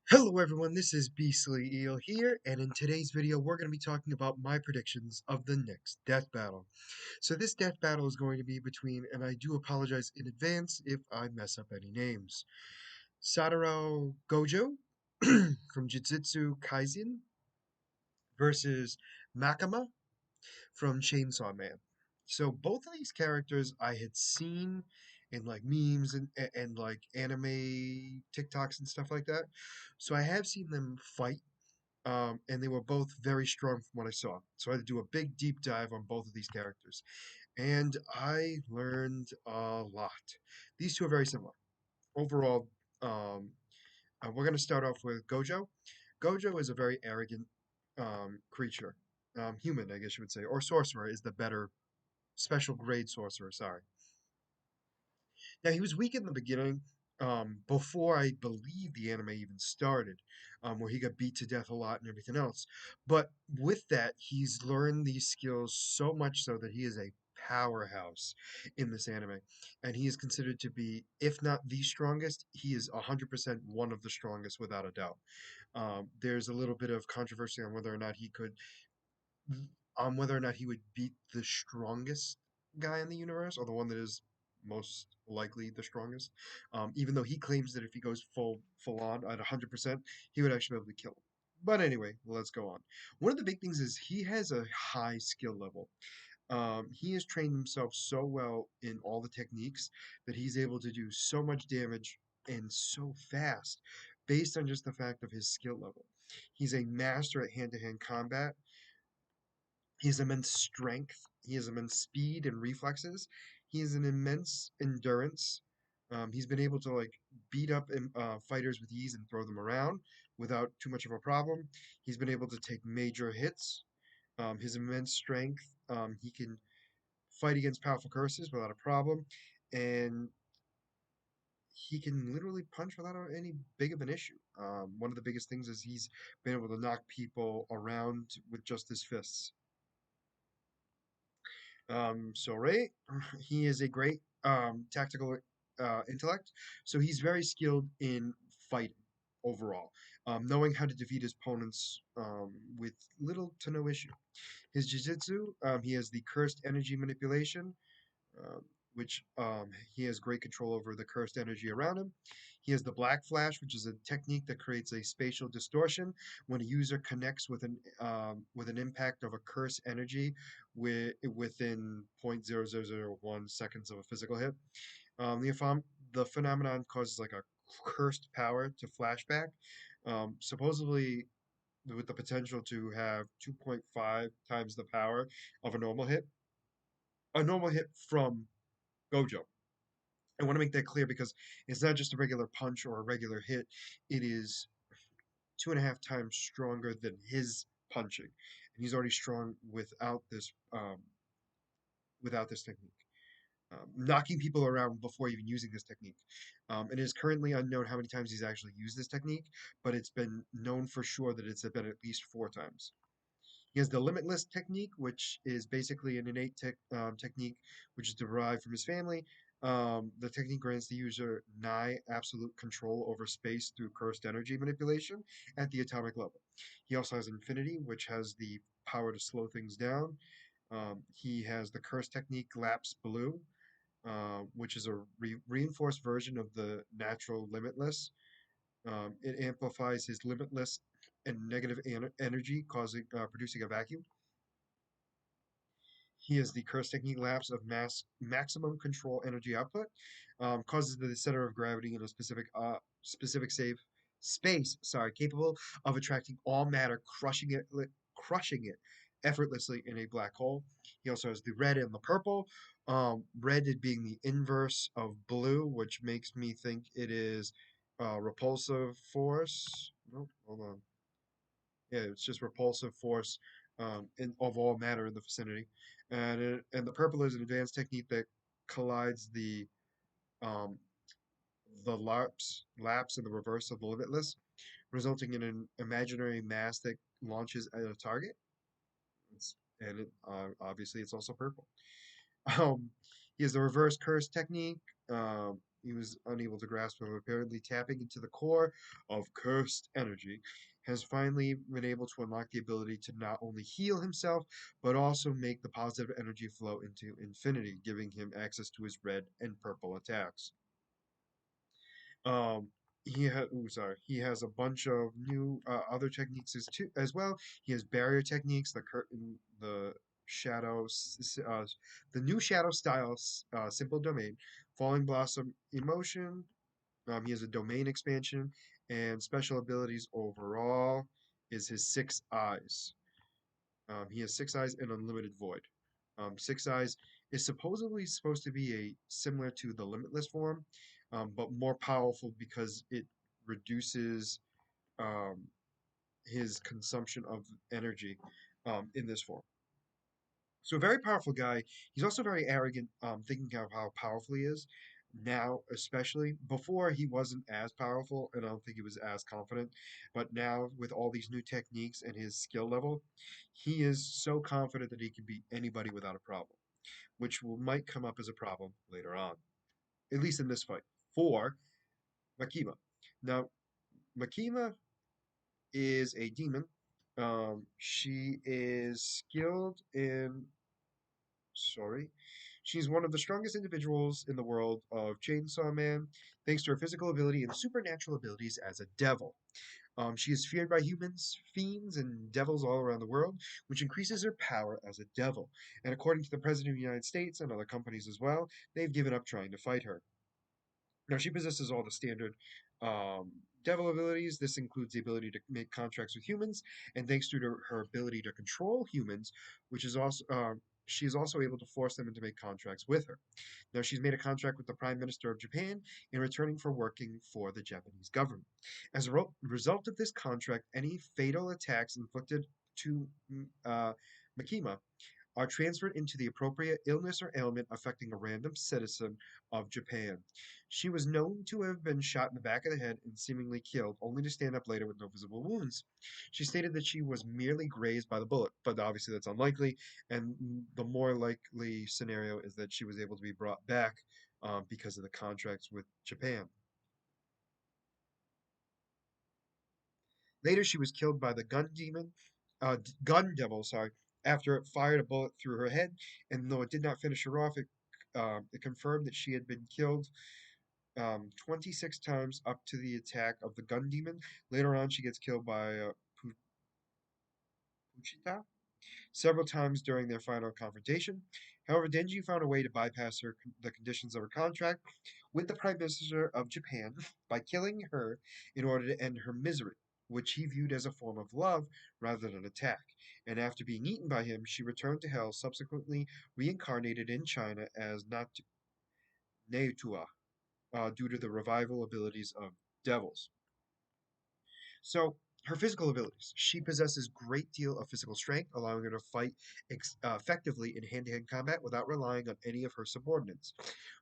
Hello everyone, this is Beastly Eel here, and in today's video we're going to be talking about my predictions of the next death battle. So this death battle is going to be between, and I do apologize in advance if I mess up any names, Satoru Gojo from Jujutsu Kaisen versus Makima from Chainsaw Man. So both of these characters I had seen in like memes and like anime TikToks and stuff like that. So I have seen them fight, and they were both very strong from what I saw. So I had to do a big deep dive on both of these characters, and I learned a lot. These two are very similar. Overall, we're going to start off with Gojo. Gojo is a very arrogant creature, human, I guess you would say, or sorcerer is the better special grade sorcerer. Sorry. Now he was weak in the beginning, before I believe the anime even started, where he got beat to death a lot and everything else. But with that, he's learned these skills so much so that he is a powerhouse in this anime, and he is considered to be, if not the strongest, he is 100% one of the strongest without a doubt. There's a little bit of controversy on whether or not he would beat the strongest guy in the universe, or the one that is most likely the strongest. Even though he claims that if he goes full on at 100%, he would actually be able to kill him. But anyway, let's go on. One of the big things is he has a high skill level. He has trained himself so well in all the techniques that he's able to do so much damage and so fast based on just the fact of his skill level. He's a master at hand-to-hand combat. He has immense strength. He has immense speed and reflexes. He has an immense endurance. He's been able to like beat up fighters with ease and throw them around without too much of a problem. He's been able to take major hits. His immense strength. He can fight against powerful curses without a problem, and he can literally punch without any big of an issue. One of the biggest things is he's been able to knock people around with just his fists. So Ray, he is a great tactical intellect. So he's very skilled in fighting overall, knowing how to defeat his opponents with little to no issue. His jujitsu, he has the cursed energy manipulation, um, which he has great control over the cursed energy around him. He has the Black Flash, which is a technique that creates a spatial distortion when a user connects with an impact of a cursed energy within 0.0001 seconds of a physical hit. The phenomenon causes like a cursed power to flashback, supposedly with the potential to have 2.5 times the power of a normal hit. A normal hit from Gojo. I want to make that clear because it's not just a regular punch or a regular hit. It is 2.5 times stronger than his punching, and he's already strong without this technique. Knocking people around before even using this technique. It is currently unknown how many times he's actually used this technique, but it's been known for sure that it's been at least 4 times. He has the limitless technique, which is basically an innate technique which is derived from his family. The technique grants the user nigh absolute control over space through cursed energy manipulation at the atomic level. He also has infinity, which has the power to slow things down. He has the curse technique Lapse Blue, which is a reinforced version of the natural limitless. It amplifies his limitless and negative energy, producing a vacuum. He has the curse technique lapse of maximum control energy output, causes the center of gravity in a specific safe space, sorry, capable of attracting all matter, crushing it effortlessly in a black hole. He also has the red and the purple. Red being the inverse of blue, which makes me think it is repulsive force. Nope, hold on. Yeah, it's just repulsive force of all matter in the vicinity. And the purple is an advanced technique that collides um, the lapse and the reverse of the limitless, resulting in an imaginary mass that launches at a target. Obviously it's also purple. Um, he has the reverse curse technique. he was unable to grasp him. Apparently, tapping into the core of cursed energy has finally been able to unlock the ability to not only heal himself, but also make the positive energy flow into infinity, giving him access to his red and purple attacks. Um, he has a bunch of new other techniques as well. He has barrier techniques, the curtain, the the new shadow style, simple domain, falling blossom emotion. He has a domain expansion and special abilities overall is his six eyes. He has six eyes and unlimited void. Six eyes is supposedly supposed to be a similar to the limitless form, but more powerful because it reduces um, his consumption of energy in this form. So a very powerful guy. He's also very arrogant, thinking of how powerful he is. Now, especially before, he wasn't as powerful, and I don't think he was as confident. But now, with all these new techniques and his skill level, he is so confident that he can beat anybody without a problem, which might come up as a problem later on, at least in this fight for Makima. Now, Makima is a demon. She is skilled in sorry. She's one of the strongest individuals in the world of Chainsaw Man, thanks to her physical ability and supernatural abilities as a devil. She is feared by humans, fiends, and devils all around the world, which increases her power as a devil. And according to the President of the United States and other companies as well, they've given up trying to fight her. Now, she possesses all the standard um, devil abilities. This includes the ability to make contracts with humans, and thanks to her ability to control humans, which is also she is also able to force them into make contracts with her. Now, she's made a contract with the Prime Minister of Japan in returning for working for the Japanese government. As a result of this contract, any fatal attacks inflicted to Makima are transferred into the appropriate illness or ailment affecting a random citizen of Japan. She was known to have been shot in the back of the head and seemingly killed, only to stand up later with no visible wounds. She stated that she was merely grazed by the bullet, but obviously that's unlikely, and the more likely scenario is that she was able to be brought back because of the contracts with Japan. Later, she was killed by the gun devil, sorry, after it fired a bullet through her head. And though it did not finish her off, it confirmed that she had been killed 26 times up to the attack of the gun demon. Later on, she gets killed by Puchita several times during their final confrontation. However, Denji found a way to bypass the conditions of her contract with the Prime Minister of Japan by killing her in order to end her misery, which he viewed as a form of love rather than attack. And after being eaten by him, she returned to hell, subsequently reincarnated in China as Neutua, due to the revival abilities of devils. So, her physical abilities. She possesses great deal of physical strength, allowing her to fight effectively in hand-to-hand combat without relying on any of her subordinates.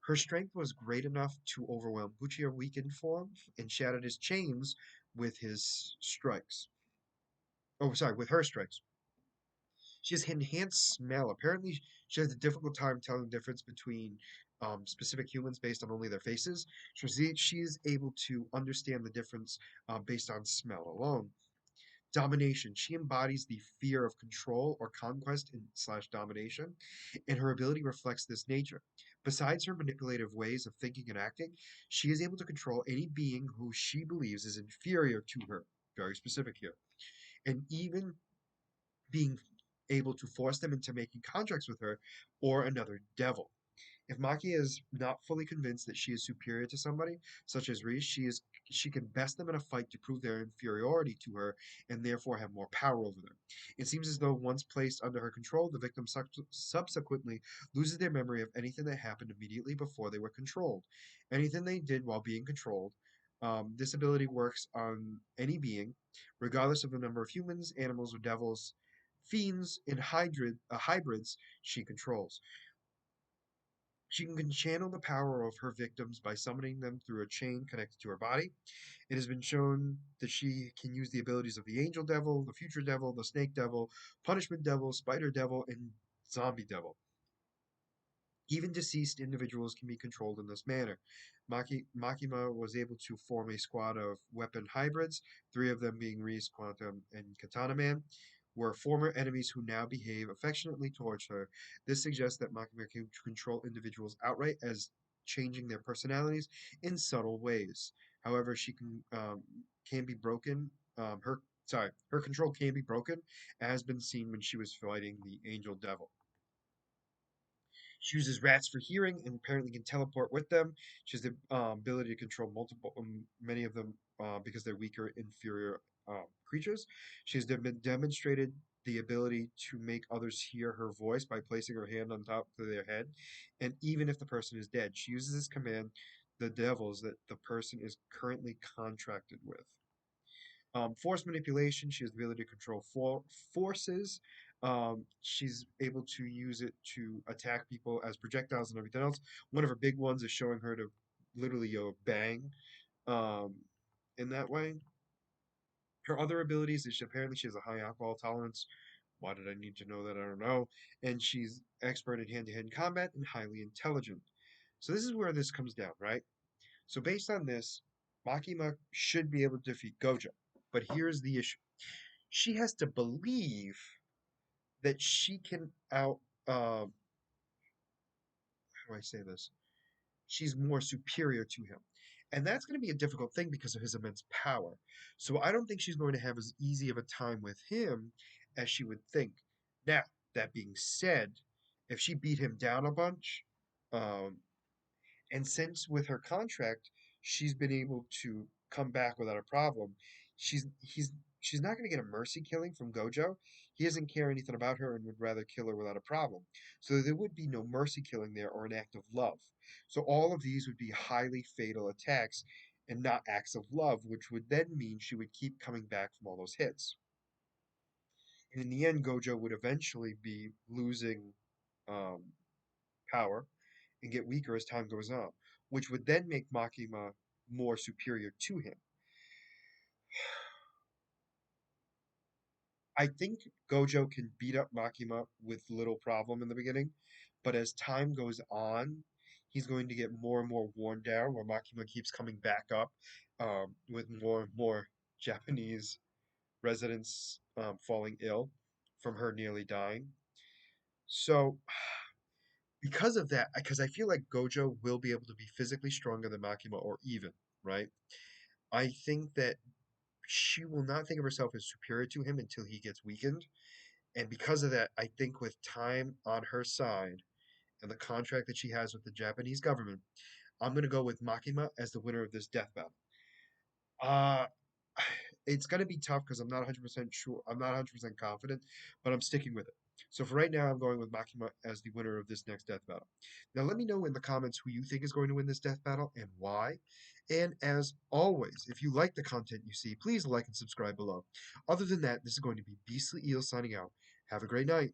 Her strength was great enough to overwhelm Buchi's weakened form and shattered his chains with his strikes. Oh, sorry, with her strikes. She has enhanced smell. Apparently, she has a difficult time telling the difference between specific humans based on only their faces. She is able to understand the difference based on smell alone. Domination. She embodies the fear of control or conquest slash domination, and her ability reflects this nature. Besides her manipulative ways of thinking and acting, she is able to control any being who she believes is inferior to her. Very specific here. And even being able to force them into making contracts with her or another devil. If Maki is not fully convinced that she is superior to somebody, such as Reese, she can best them in a fight to prove their inferiority to her and therefore have more power over them. It seems as though once placed under her control, the victim subsequently loses their memory of anything that happened immediately before they were controlled. Anything they did while being controlled. This ability works on any being, regardless of the number of humans, animals, or devils, fiends, and hybrids she controls. She can channel the power of her victims by summoning them through a chain connected to her body. It has been shown that she can use the abilities of the Angel Devil, the Future Devil, the Snake Devil, Punishment Devil, Spider Devil, and Zombie Devil. Even deceased individuals can be controlled in this manner. Makima was able to form a squad of weapon hybrids, three of them being Reese, Quantum, and Katana Man, were former enemies who now behave affectionately towards her. This suggests that Makima can control individuals outright as changing their personalities in subtle ways. However, she can be broken. Her control can be broken, as has been seen when she was fighting the Angel Devil. She uses rats for hearing and apparently can teleport with them. She has the ability to control many of them because they're weaker, inferior creatures. She has demonstrated the ability to make others hear her voice by placing her hand on top of their head. And even if the person is dead, she uses this command, the devils that the person is currently contracted with. Force manipulation, she has the ability to control forces. She's able to use it to attack people as projectiles and everything else. One of her big ones is showing her to literally bang um, in that way. Her other abilities is apparently she has a high alcohol tolerance. Why did I need to know that? I don't know. And she's expert in hand-to-hand combat and highly intelligent. So this is where this comes down, right? So based on this, Makima should be able to defeat Gojo. But here's the issue. She has to believe that she can how do I say this? She's more superior to him. And that's going to be a difficult thing because of his immense power. So I don't think she's going to have as easy of a time with him as she would think. Now, that being said, if she beat him down a bunch, um, and since with her contract, she's been able to come back without a problem. She's he's she's not going to get a mercy killing from Gojo. He doesn't care anything about her and would rather kill her without a problem. So there would be no mercy killing there or an act of love. So all of these would be highly fatal attacks and not acts of love, which would then mean she would keep coming back from all those hits. And in the end, Gojo would eventually be losing um, power and get weaker as time goes on, which would then make Makima more superior to him. I think Gojo can beat up Makima with little problem in the beginning, but as time goes on, he's going to get more and more worn down, where Makima keeps coming back up with more and more Japanese residents falling ill from her nearly dying. So, because of that, because I feel like Gojo will be able to be physically stronger than Makima or even, right? I think that she will not think of herself as superior to him until he gets weakened. And because of that, I think with time on her side and the contract that she has with the Japanese government, I'm going to go with Makima as the winner of this death battle. Uh, it's going to be tough because I'm not 100% sure. I'm not 100% confident, but I'm sticking with it. So for right now, I'm going with Makima as the winner of this next death battle. Now, let me know in the comments who you think is going to win this death battle and why. And as always, if you like the content you see, please like and subscribe below. Other than that, this is going to be Beastly Eel signing out. Have a great night.